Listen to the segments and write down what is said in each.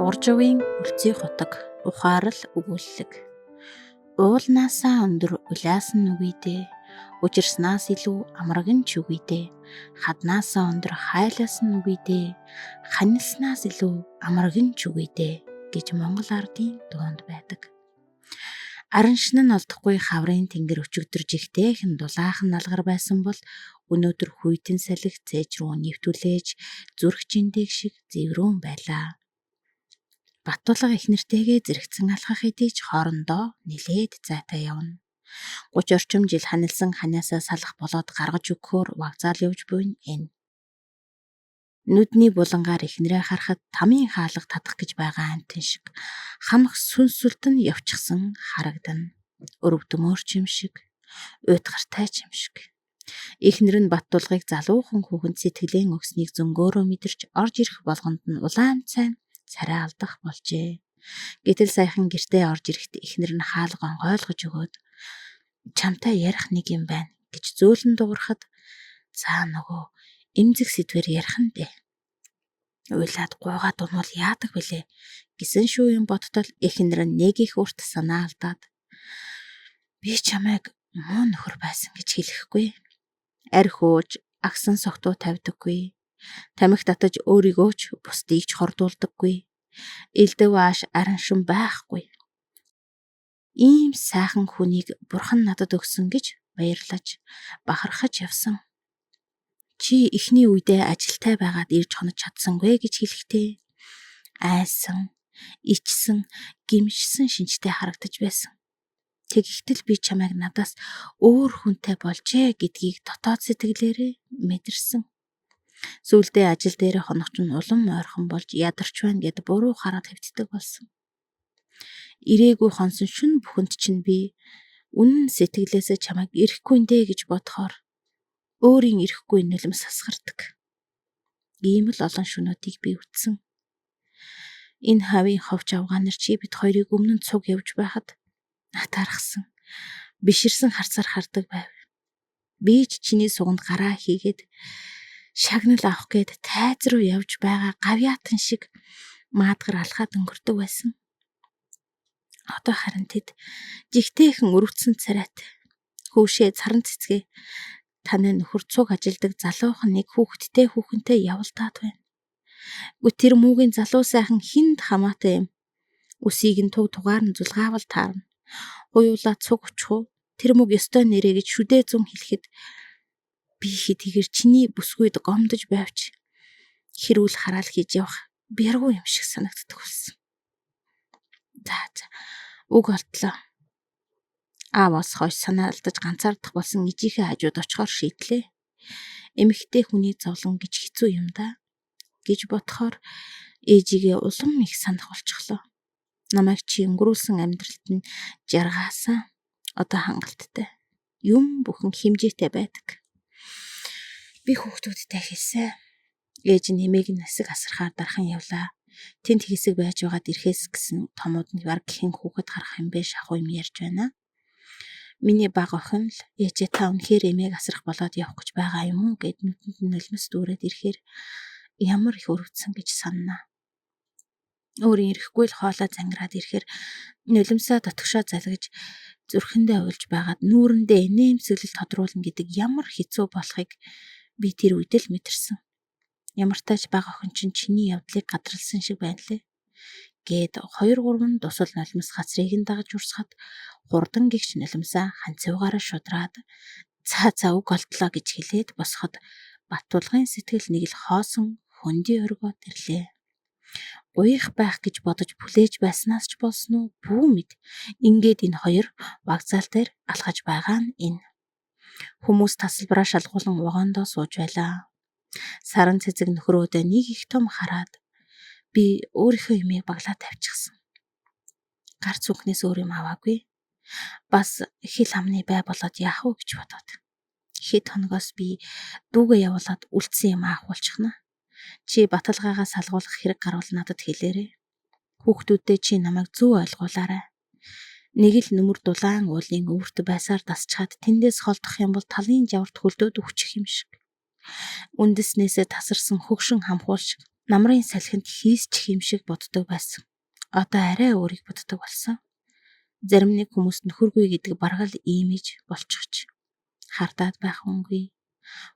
Дууржавын үлций хотог ухаарал өгүүлэлэг. Уулнаасаа өндөр улаасан нүгийдээ, учирснаас илүү амраган ч үгүйдээ, хаднаасаа өндөр хайлаасан нүгийдээ, ханилснаас илүү амраган ч үгүйдээ гэж Монгол ардын дуунд байдаг. Араншин нь олдохгүй хаврын тэнгэр өчигдөрж ихтэйхэн дулаахан налгар байсан бол өнөөдөр хүйтэн салхи цээж рүү нэвтүүлээж зүрх жиндэг шиг зэврүүн байлаа. Баттулга их нэртэйгээ зэрэгцэн алхах хэдий ч хоорондоо нилээд зайтай явна. 30 орчим жил ханилсан ханиасаа салах болоод гаргаж өгөхөөр вокзал явж буйна энэ. Нүдний булангаар ихнэрээ харахад тамийн хаалга татах гэж байгаа амтэн шиг хамх сүнсүлтэн явчихсан харагдана. Өрөвдөмөрч юм шиг, уйтгартай ч юм шиг. Ихнэр нь Баттулгыг залуухан хүүхэнд сэтгэлэн өгснийг зөнгөөрөө мэдэрч орж ирэх болгонд нь улаан цайн царай алдах болжээ. Гэтэл саяхан гэртээ орж ирэхэд ихнэр нь хаалга онгойлгож өгөөд чамтай ярих нэг юм байна гэж зөөлөн дуурахад за нөгөө эмзэг сэдвэр ярих нь дээ. Уйлаад гуйгаад унвал яадаг вүлээ гэсэн шүү юм бодтол ихнэр нь нэг их урт санаа алдаад би чамайг муу нөхөр байсан гэж хэлэхгүй. Арх ууж агсан согтуу тавьдаггүй. Тамхи татаж өөрийгөө ч бусдыг ч хордуулдаггүй. Элдэв ааш араншин байхгүй. Ийм сайхан хүнийг бурхан надад өгсөн гэж баярлаж бахархаж явсан. Чи эхний үедээ ажилтай байгаад ирж хонож чадсангүй гэж хэлэхдээ айсан, ичсэн, гимшсэн шинжтэй харагдаж байсан. Тэгэхдээ би чамайг надаас өөр хүнтэй болжээ гэдгийг дотоод сэтгэлээрээ мэдэрсэн. Сүүлдээ ажил дээр хоногч нь улам ойрхон болж ядарч байна гэд буруу хараад хэвтдэг болсон. Ирээгүй хонсон шүн бүхэнд чинь би үнэн сэтгэлээсээ чамайг ирэхгүй нэ гэж бодохоор өөрийн ирэхгүй нөлмс сасгардаг. Ийм л олон шөнөдийг би үтсэн. Энэ хавийн ховч авгаанар чи бид хоёрыг өмнө нь цуг явж байхад натаархсан, биширсэн харцаар хардаг байв. Би ч чиний суганд гараа хийгээд шагнал авах гээд тайз руу явж байгаа гавьяатан шиг маадгар алхаад өнгөрдөг байсан. Одоо харин тэд жигтэйхэн өрөвдсөн царайтай хөөшөө царан цэцгээ таны нөхөр цуг ажилдаг залуухан нэг хүүхэдтэй явуулдаад байна. Тэр muuгийн залуу сайхан хинд хамаатай юм. Үсийг нь туг тугаар нь зулгаавал таарна. Уюулаа цуг очихоо тэр мөг ёстой нэрэ гэж шүдээ зүүн хэлэхэд би хэдийгээр чиний бүсгүйд гомдож байвч хэрүүл хараал хийж явах бяргуу юм шиг санагддаг болсон. За үг олдлоо. Ааваас хойш санаа алдаж ганцаардах болсон ижийнхээ хажууд очихоор шийдлээ. Эмэгтэй хүний зовлон гэж хэцүү юм да гэж бодохоор ээжигээ улам их санах болчихлоо. Намайг чи өнгөрүүлсэн амьдралд нь жаргаасан. Одоо хангалттай. Юм бүхэн хэмжээтэй байдаг. Би хүүхдүүдтэй хэлсэн. Ээж нэмийг нь хэсэг асархаар дархан явлаа. Тэнд хэсэг байж байгаад ирэхээс гэсэн томууд нь баг хэн хүүхэд гарах юм бэ шахуу юм ярьж байна. Миний баг охин л ээжээ та үнэхээр эмээг асрах болоод явах гэж байгаа юм уу гэд нүдэнд нь нулимс дүүрээд ирэхээр ямар их өрөвдсөн гэж саннаа. Өөрийн ирэхгүй л хоолой зангираад ирэхээр нулимсаа дотгошоо залгиж зүрхэндээ уйлж байгаад нүүрэндээ инээмсэглэл тодруулна гэдэг ямар хэцүү болохыг би тэр үед л мэдэрсэн. Ямар тач баг охин чинь чиний явдлыг гадралсан шиг байна лээ. Гээд 2-3 дусал нулимс хацрыг нь дагаж урсгаад хурдан гихч нулимсаа ханцуугаараа шудраад цаа үг олдлоо гэж хэлээд босоход Баттулгын сэтгэл нэг л хоосон хөндөй өргөд ирлээ. Уйх байх гэж бодож бүлээж байснаас ч болсон уу бүү мэд. Ингээд энэ хоёр вокзал дээр алхаж байгаа нь энэ. Хүмүүс тасалбараа шалгуулan вагондоо сууж байлаа. Саран цэцэг нөхрөөдөө нэг их том хараад би өөрийнхөө юмыг баглаа тавьчихсан. Гарц үхнээс өөр юм аваагүй. Бас хил амны бай болоод яах вэ гэж бодоод. Хэд хоногоос би дүүгээ явуулаад үлдсэн юм авахулчихна. Чи Баталгаагаа салгуулах хэрэг гарвал надад хэлээрэй. Хүүхдүүдтэй чи намайг зөв ойлгуулаарай. Нэг л нүмер дулаан уулын өвөрт байсаар дасчаад тэндээс холдох юм бол талын жаварт хөлдөөд өгчих юм шиг. Үндэснээсээ тасарсан хөгшин хамхуулш намрын салхинд хийсч юм шиг боддог байсан. Одоо арай өөрийг боддог болсон. Зарим нэг хүмүүс нөхөргүй гэдэг бараг л имиж болчихч. Хардаад байх үнгүй.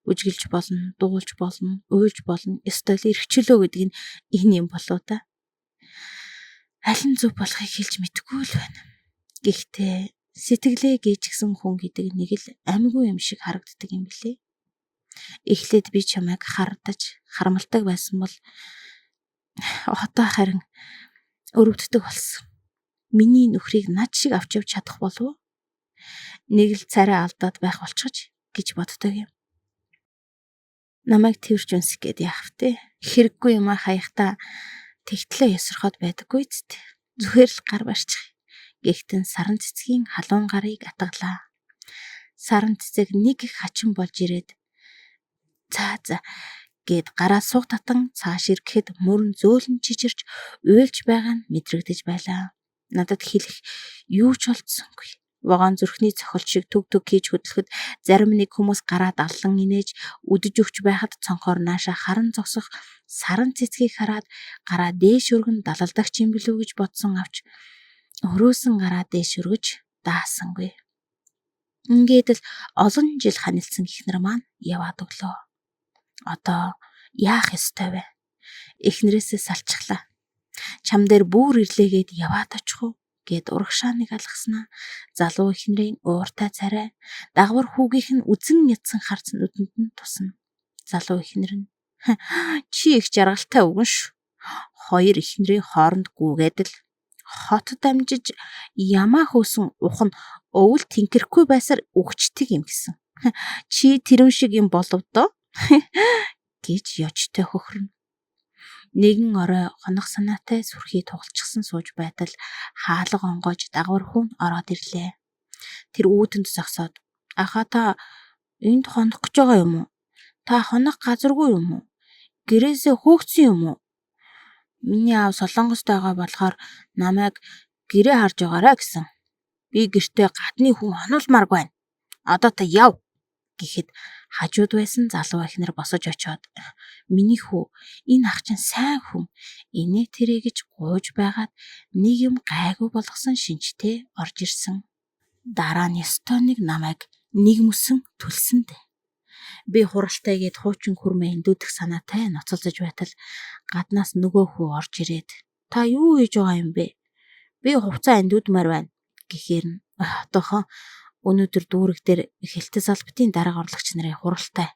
Үжгэлж болно, дуулж болно, уйлж болно. Ёстой л эрхчлөө гэдэг нь энэ юм болоо та. Аль нь зөв болохыг хэлж мэдэхгүй л байна. Гэхдээ сэтгэлээ гээчгсэн хүн гэдэг нэг л амьгүй юм шиг харагддаг юм билээ. Эхлээд би чамайг хардаж, харамлдаг байсан бол одоо харин өрөвддөг болсон. Миний нөхрийг над шиг авч явж чадах болов уу? Нэг л царай алдаад байх болчихж гэж боддог юм. Намайг тэрч үнсэх гээд яах вэ? Хэрэггүй юм хаяхта тэгтлээ ёсорхоод байдаггүй зү. Зүгээр л гар барчих. Гэхдээ саран цэцгийн халуун гарыг атгалаа. Саран цэцэг нэг их хачин болж ирээд за гэд гараа суг татан цааш ирэхэд мөрөн зөөлөн чичирч уйлж байгаа нь мэдрэгдэж байлаа. Надад хэлэх юу ч олдсонгүй. Вагон зүрхний цохилт шиг төг хийж хөдлөхөд зарим нэг хүмүүс гараад аллан инээж үдэж өгч байхад цонхоор нааша харан зогсох саран цэцгийг хараад гараа дээш өргөн далалдагч юм билүү гэж бодсон авч өрөөсөн гараа дээш өргөж даасангүй. Ингээд л олон жил ханилсан ихнэр маань яваад өглөө. Одоо яах ёстой вэ? Эхнэрээсээ салчихлаа. Чам дээр бүр ирлээгээд яваад очих уу гэд урагшааныг алгаснаа. Залуу эхнэрийн ууртай царай дагвар хүүгийнх нь үзэн ядсан харц нүдэнд нь тусна. Залуу эхнэр нь чи их жаргалтай өгөн ш. Хоёр эхнэрийн хооронд гүгээд л хот дамжиж ямаа хөөсөн ух нь өвөл тэнхэрхгүй байсаар өгчдөг юм гэсэн. Чи тэрэн шиг юм болов доо гэж ёжтой хөхрөн. Нэгэн орой хонох санаатай сүрхий тугалчихсан сууж байтал хаалга онгойж дагвар хүн ороод ирлээ. Тэр үүдэнд зогсоод "Аха та энд хонох гэж байгаа юм уу? Та хонох газаргүй юм уу? Гэрээсээ хөөгцсөн юм уу? Миний аав Солонгост байгаа болохоор намайг гэрээ харж байгаарай гэсэн. Би гэртээ гадны хүн онулмааргүй байна. Одоо та яв" гэхэд хажууд байсан залуу эхнэр босож очоод "Миний хүү, энэ ах чинь сайн хүн. Инээ тэрэ гэж гуйж байгаад нэг юм гайгүй болгосон шинжтэй орж ирсэн. Дараа нь ёстой нэг намайг нэг мөсөн түлсэндэ. Би хуралтай гээд хуучин хүрмээ эндүүдэх санаатай ноцолзож байтал гаднаас нөгөө хүү орж ирээд "Та юу хийж байгаа юм бэ? Би хувцас эндүүдмээр байна" гэхээр нь "Одоохон өнөөдөр дүүрэг дээр Хялтас албатын дарга орлогч нарын хуралтай.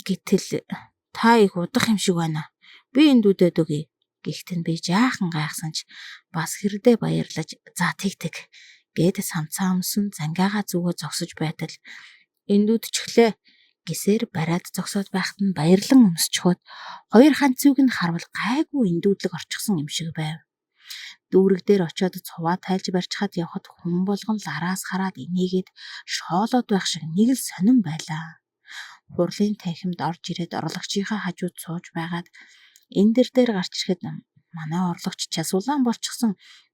Гэтэл та их удах юм шиг байна. Би эндүүдэд өгье" гэхтэн би жаахан гайхсан ч бас хэрдээ баярлаж "За тэг" гээд самцаа өмсөн зангиагаа зүгөө зогсож байтал "Эндүүдчихлээ" гэсээр бариад зогсоод байхад нь баярлан өмсчхөд хоёр ханцыг нь харвал гайгүй эндүүдлэг орчихсон юм шиг байв. Дүүрэг дээр очиод цуваа тайлж барьчихад явхад хүн болгон л араас хараад инээгээд шоолоод байх шиг нэг л сонирн байлаа. Хурлын танхимд орж ирээд орлогчийнхаа хажууд сууж байгаад энэ дээр гарч ирэхэд манай орлогч часуулаан болчихсон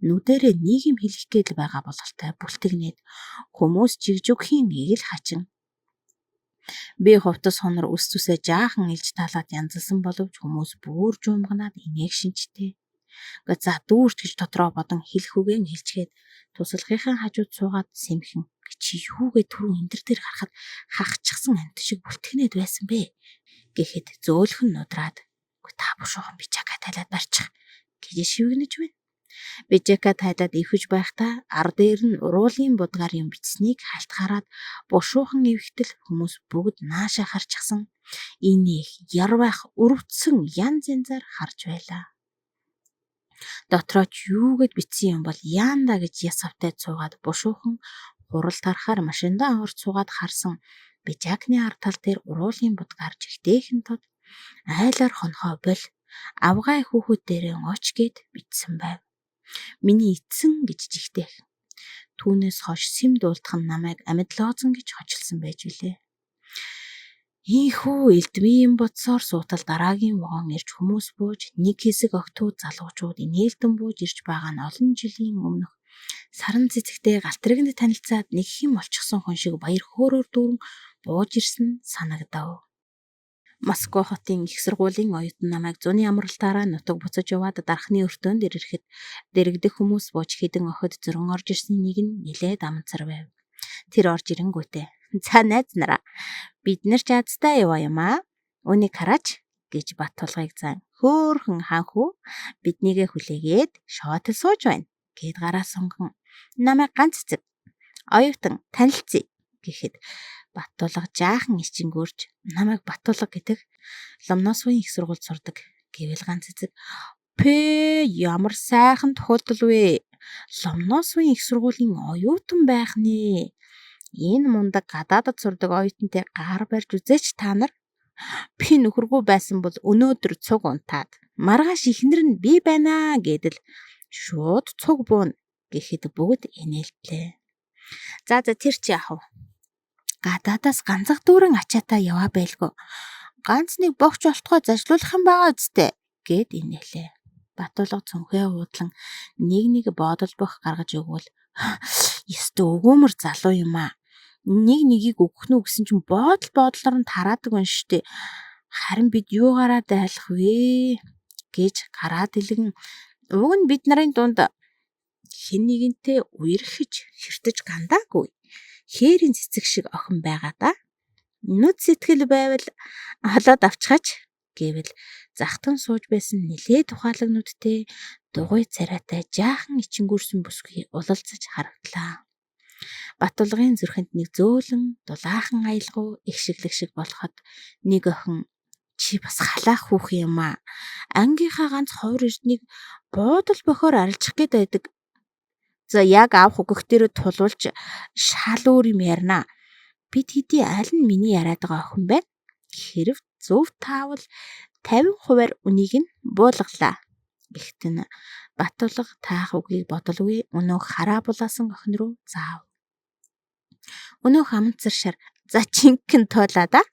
нүдэрээ нэг юм хэлэх гээд л байгаа бололтой бүлтгнээд хүмүүс жигжүгхийн ийг л хачин. Би хувцас хонор үс зүсээ жаахан илж таалаад янзалсан боловч хүмүүс бүр жуумганаад инээх шинжтэй. За дүүрч гэж дотроо бодон хэлэх үгэн хэлчгээд тусалгынхаа хажууд суугаад сэмхэн чи юугээ түрүү эндэр дээр харахад хахчихсан амт шиг бүлтгэнэд байсан бэ гэхэд зөөлхөн нудраад та бушуухан бичака тайлаад барьчих гэж шивгэнэж байна. Бичака тайлаад ивэж байхдаа ар дээр нь уруулын будгаар юм бичсэнийг хальт хараад бушуухан ивэхтэл хүмүүс бүгд нааша харчихсан. Энийг ярвах өрөвдсөн янз янзаар харж байлаа. Дотроо ч юугэд бичсэн юм бол яанда гэж яс автайд суугаад бушуухан хурал тарахаар машиндаа орж суугаад харсан бичаакны ар тал дээр уруулын будгаар жигтэйхэн тод айлаар хонхоо бол авгай хүүхэд дээрээ оч гээд бичсэн байв. Миний эцэн гэж жигтэйх. Түүнээс хойш сэм дуулдах нь намайг амьд лоозон гэж хочилсон байж билээ. Ийхүү элдмийн бодсоор суутал дараагийн вагон ирж хүмүүс бууж нэг хэсэг огтуд залуучууд инээлдэн бууж ирж байгаа нь олон жилийн өмнөх саран цэцэгтэй галтрагнд танилцаад нэг хэм олчихсон хүн шиг баяр хөөрөөр дүүрэн бууж ирсэн санагдав. Москва хотын их сургуулийн оюутан намайг зуны амралтаараа нутаг буцаж яваад дархны өртөөнд ирэхэд дэрэгдэх хүмүүс бууж хідэн охид зөрөн орж ирснийг нь нилээд амцар байв. Тэр орж ирэнгүүтээ "За найз нараа, бид нар ч азтай яваа юм аа. Үнийг хараач" гэж бат тулгыг зан хөөхөн ханхүү биднийгээ хүлээгээд шоотол сууж байна гэд гараа сунган намайг ганц эцэг оюутан танилцъя гэхэд Баттулга жаахан ичингүүрч намайг Баттулга гэдэг Ломносвын их сургуульд сурдаг гэвэл ганц эцэг "Пэ ямар сайхан тохиолдол вэ? Ломносвын их сургуулийн оюутан байх нэ. Энэ мундаг гадаадд сурдаг оюутантай гар барьж үзээч та нар. Би нөхөргүй байсан бол өнөөдөр цуг унтаад маргааш ихнэр нь би байна гэдэл шууд цуг буун" гэхэд бүгд инээлтлээ. За тэр чи яах вэ? Гадаадаас ганцах дүүрэн ачаатай яваа байлгүй. Ганц нэг богч болтгой зажлуулах юм байгаа үсттэй гэд инээлээ. Баттулга цүнхээ уудлан нэг бодол бох гаргаж өгвөл "Ёстой өгөөмөр залуу юм аа. Нэг нэгийг өгөх нү гэсэн чинь бодлоор нь тараадаг байна штэ. Харин бид юугаараа дайлах вэ?" гэж гараад илгэн уг нь бид нарын дунд хэн нэгэнтэй үерхэж хэртэж гандаагүй хээрийн цэцэг шиг охин байгаа да. Нүд сэтгэл байвал олоод авчихаач гэвэл захтан сууж байсан нилээ тухайлагнуудтэй дугуй царайтай жаахан ичингүүрсэн бүсгүй улалцаж харагдлаа. Баттулгын зүрхэнд нэг зөөлөн дулаахан аялгау их шиглэг шиг болоход нэг охин "Чи бас халаах хүүх юм аа. Ангийнхаа ганц ховор эрднийг буудал бохоор арилжих гээд байдаг. За яг авах өгөх дээр тулуулж шал өөр юм ярина. Бид хэдий аль нь миний яриад байгаа охин байна. Хэрв зөв таавал 50% үнийг нь буулгалаа." Гэхдээ Баттулга таах үгийг бодолгүй өнөөх хараа булаасан охин руу заав. Өнөөх амтсар шар "За чинхэн тойлаа да.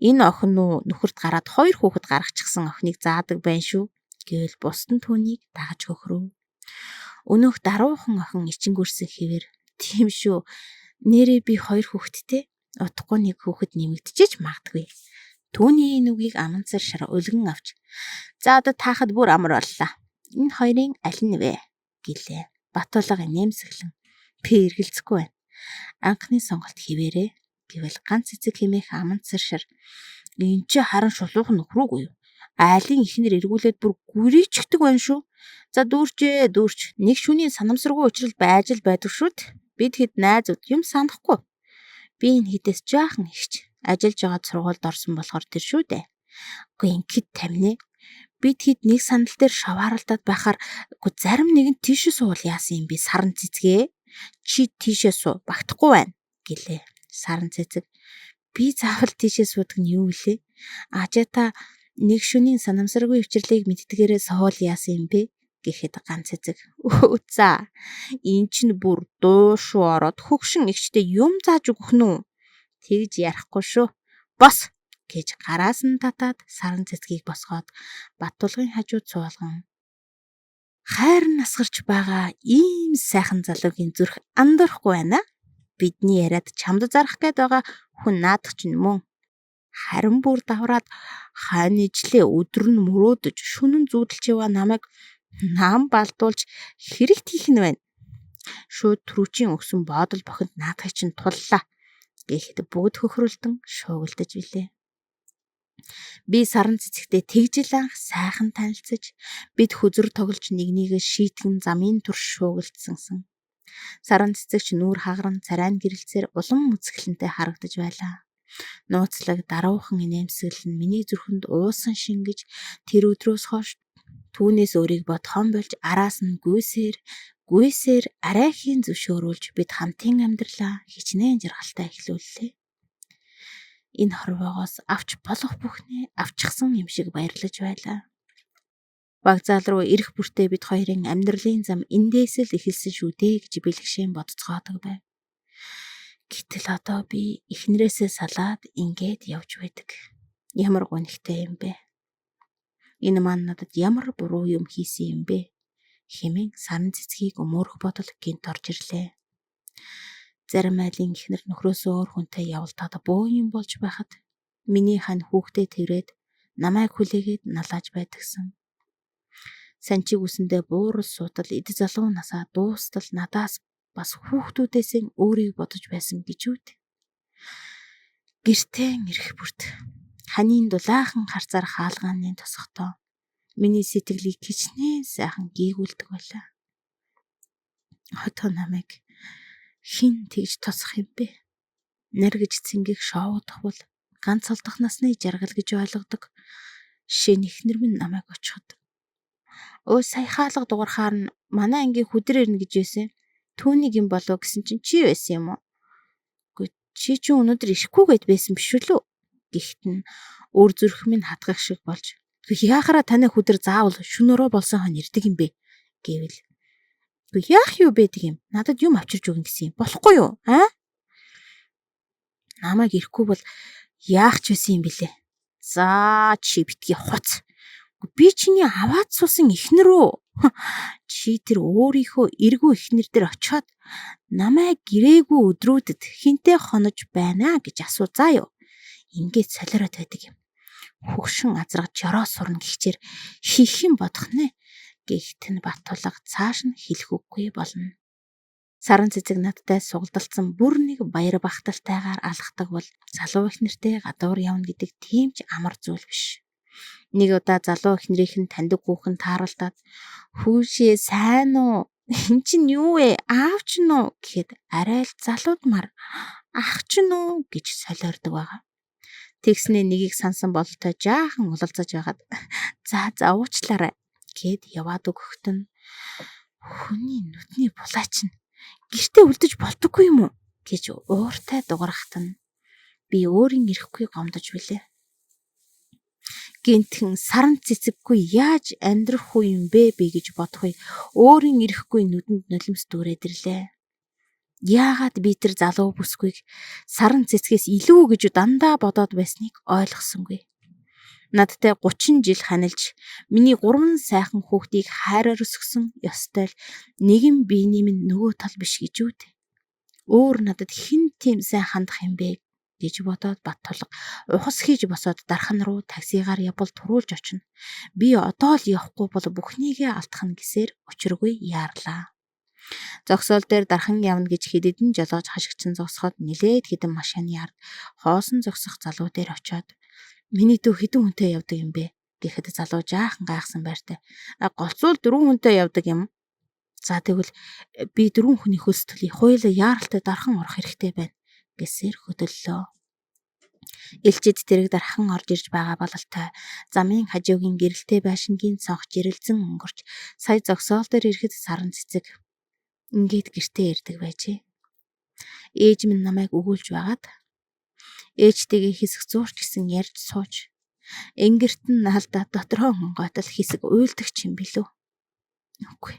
Энэ охин уу нөхөрт гараад 2 хүүхэд гаргачихсан охиныг заадаг байна шүү" гэвэл бусд нь түүнийг дагаж хөхрөв. Өнөөх даруухан охин ичингүүрсэн хэвээр "Тийм шүү. Нэрээ би 2 хүүхэдтэй. Утгагүй нэг хүүхэд нэмэгдчихэж магадгүй." Түүний энэ үгийг амтсар шар өлгөн авч "За одоо таахад бүр амар боллоо. Энэ хоёрын аль нь вэ?" гэлээ. Баттулга нэмсэглэн "Би эргэлзэхгүй байна. Анхны сонголт хിവэрэ" гэвэл ганц эцэг хэмээх амтсар шар "Энд чи харин шулуухан нөхрөөгүй юу? Айлын ихнэр эргүүлээд бүр гүрийчгдэг байна шүү. За дүүрч. Нэг шүний санамсаргүй учрал байж л байдаг шүүд. Бид хэд найзууд юм санахгүй. Би энэ хідээс жаахан ихч ажиллаж байгаа сургуульд орсон болохоор тэр шүү дээ. Үгүй ингээд таминэ. Бид хэд нэг сандал дээр шавааралдаад байхаар зарим нэг нь тийшээ суувал яасан юм би саран цэцгээ. Чи тийшээ суу багтахгүй байна гэлээ. Саран цэцэг "Би заавал тийшээ суудаг нь юу вэ? Ажиата нэг шөнийн санамсаргүй учрлыг мэддгээрээ суувал яасан юм бэ?" гэхэд ганц эцэг "За эн чинь бүр дуушуу ороод хөгшин эгчтэй юм зааж өгөх нү? Тэгж ярихгүй шүү. Бос" гэж гараас нь татаад саран цэцгийг босгоод Баттулгын хажууд суулган "Хайр насгарч байгаа ийм сайхан залуугийн зүрх андуурахгүй байна. Бидний яриад чамд зарах гээд байгаа хүн наадах чинь мөн. Харин бүр давраад хань ижлээ өдөр нь мөрөөдөж шүнэн зүүдэлж яваа намайг нам балдуулж хэрэгт хийх нь байна. Шууд түрүүчийн өгсөн бодол бохинд наадахыг чинь туллаа" гэхэд бүгд хөхрөлдөн шуугилдаж билээ. Би саран цэцэгтэй тэгжил анх сайхан танилцаж бид хүзэр тоглож нэгнийгээ шийтгэн замын турш шуугилдсансан. Саран цэцэг ч нүүр хагаран царайн гэрэлцээр улам үзэсгэлэнтэй харагдаж байлаа. Нууцлаг даруухан инээмсэглэл нь миний зүрхэнд уусан шингэж тэр өдрөөс хойш түүнээс өөрийг бодхон болж араас нь гүйсээр арайхийн зөвшөөрүүлж бид хамтын амьдралаа хичнээн жаргалтай эхлүүллээ. Энэ хорвоогоос авч болох бүхнээ авчихсан юм шиг баярлаж байлаа. Вокзал руу ирэх бүртээ бид хоёрын амьдралын зам эндээс л эхэлсэн шүү дээ гэж бэлгшээн бодцгоодог байв. Гэтэл одоо би эхнэрээсээ салаад ингээд явж байдаг. Ямар гонхтой юм бэ? Энэ маань надад ямар буруу юм хийсэн юм бэ? Хэмээн саран цэцгийг өмөөрөх бодол гинт орж ирлээ. Зарим айлын эхнэр нөхрөөсөө өөр хүнтэй явалтаад бөө юм болж байхад Миний хань хүүхдээ тэрвээд намайг хүлээгээд налааж байдагсан. Санчиг үсэндээ буурал суудал эд залуу насаа дуустал надаас бас хүүхдүүдээс өөрийг бодож байсан гэж үүд. Гэртээ ирэх бүрт ханийн дулаахан харцаар хаалгааны тосготоо миний сэтгэлийг хичнээн сайхан гээгүүлдэг байлаа. Одоо намайг хин тэгж тосох юм бэ? Наргиж цэнгэх шоудах бол ганц олдох насны жаргал гэж ойлгодог. Шинэ эхнэр минь намайг очиход. Өө сая хаалга дуурхаар нь манай ангийн хүдэр ирнэ гэж байсан. Түүнийг юм болов гэсэн чинь чи байсан юм уу? Үгүй чи ч өнөөдөр ирэхгүйгээд байсан биш үү? Гэхдээ нь өөр зүрх минь хатгах шиг болж яахаараа таны хүдэр заавал шөнөөрөө болсон хон ирдэг юм бэ гэвэл. Үгүй яах юу байдаг юм? Надад юм авчирж өгнө гэсэн юм. Болохгүй юу? Намайг ирэхгүй бол яах ч байсан юм бэлээ. За чи битгий хуц. Би чиний аваад суусан эхнэр үү? Чи тэр өөрийнхөө эргүү эхнэр дээр очиод намайг гэрээгүй өдрүүдэд хинтээ хонож байна гэж асуу заа юу. Ингээд солиороод байдаг юм. Хөгшин азраг жороо сурна гихчээр хийх юм бодох нэ. Гэхдээ Баттулга цааш нь хэлэх үггүй болно. Саран цэцэг надтай сугалдалцсан бүр нэг баяр багталтайгаар алхдаг бол залуу эхнэртэй гадуур явна гэдэг тийм ч амар зүйл биш. Нэг удаа залуу эхнэрийнх нь таньдаг хүүхэн тааралдаад "Хүүшээ сайн уу? Эн чинь юу вэ? Аав ч нь уу?" гэхэд арай л залуудмаар "Ах ч нь уу?" гэж солиордог байгаа. Тэгснээ нэгийг сансан бололтой жаахан улалцаж байгаад "За уучлаарай" гэд яваад өгөхт нь хүний нүдний булаач нь гэртээ үлдэж болдоггүй юм уу гэж ууртай дугарахт нь би өөрийн ирэхгүй гомдож билээ. Гинтхэн саран цэцэггүй яаж амьдрах уу юм бэ гэж бодохгүй өөрийн ирэхгүй нүдэнд нулимс дүүрээд ирлээ. Яагаад би тэр залуу бүсгүйг саран цэцгээс илүү гэж дандаа бодоод байсныг ойлгосонгүй. Надтай 30 жил ханилж миний 3 сайхан хүүхдийг хайраар өсгсөн ёстой л нэгэн биений минь нөгөө тал биш гэж үүд. Өөр надад хэн тийм сайн хандах юм бэ гэж бодоод Баттулга ухас хийж босоод дархан руу таксигаар явбал туруулж очино. Би одоо л явахгүй бол бүхнийгээ алдах нь гэсээр учиргүй яарлаа. Зогсоол дээр дархан явна гэж хэдэн жолоож хашигчин зогсоход нилээд хэдэн машины ард хоосон зогсох залуу дээр очиод "Миний дүү хэдэн хүнтэй явдаг юм бэ?" гэхэд залуу жаахан гайхсан байртай "Голцвол 4 хүнтэй явдаг юм." "За тэгвэл би 4 хүний хөлсөлтөлийн хуулиа яаралтай дархан орох хэрэгтэй байна" гэсээр хөдөллөө. Элчид тэрэг дархан орж ирж байгаа бололтой замын хажуугийн гэрэлтэй байшингийн цонх жирэлзэн өнгөрч сая зогсоол дээр ирэхэд саран цэцэг ингээд гэртээ ирдэг байжээ. Ээж минь намайг өгүүлж байгаад ээжтэйгээ хэсэг зуурч гисэн ярьж сууж энгэрт нь алдаа дотроо гонгойтол хэсэг уйлдагч юм билүү. Үгүй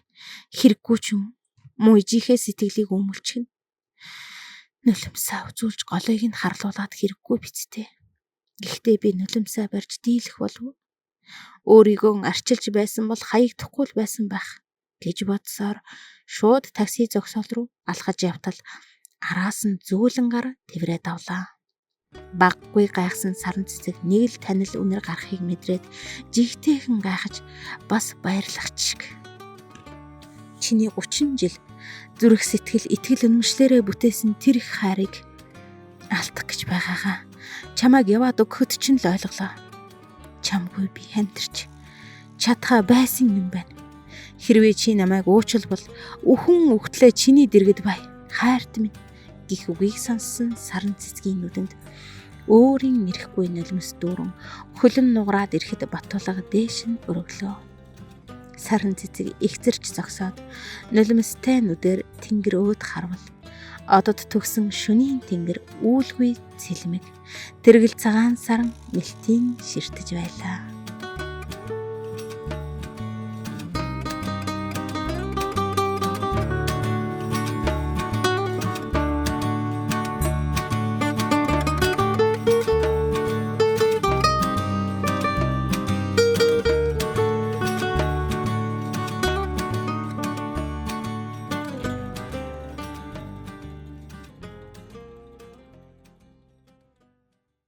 хэрэггүй ч юм муу ижийнхээ сэтгэлийг өмөлчихнэ. Нулимсаа үзүүлж голыг нь харлуулад хэрэггүй бицтэй. Гэхдээ би нулимсаа барьж дийлэх болов. Өөрийгөө арчилж байсан бол хаягдахгүй л байсан байх гэж бодсоор шууд такси зогсоол руу алхаж явтал араас нь зүүлэн гар тэврээд авлаа. Баггүй гайхсан саран цэцэг нэг л танил үнэр гарахыг мэдрээд жигтэйхэн гайхаж бас баярлах шиг. Чиний 30 жил зүрх сэтгэл итгэл үнэмшлэрээ бүтээсэн тэр их хайрыг алдах гэж байгаагаа чамайг яваад өгөхөд ч л ойлголоо. Чамгүй би хамтарч чадхаа байсан юм байна. Хэрвээ чи намайг уучлбал үхэн үхтлээ чиний дэргэд бай. Хайрт минь гих үгийг сонссон саран цэцгийн нүдэнд өөрийн ирэхгүй нулимс дүүрэн хөлн нугараад ирэхэд Баттулга дээш нь өргөлөө. Саран цэцэг ихзэрч зогсоод нулимстай нүдээр тэнгэр өөд харвал одод төгсөн шөнийн тэнгэр үүлгүй цэлмэг тэргэл цагаан саран мэлтийн ширтэж байлаа.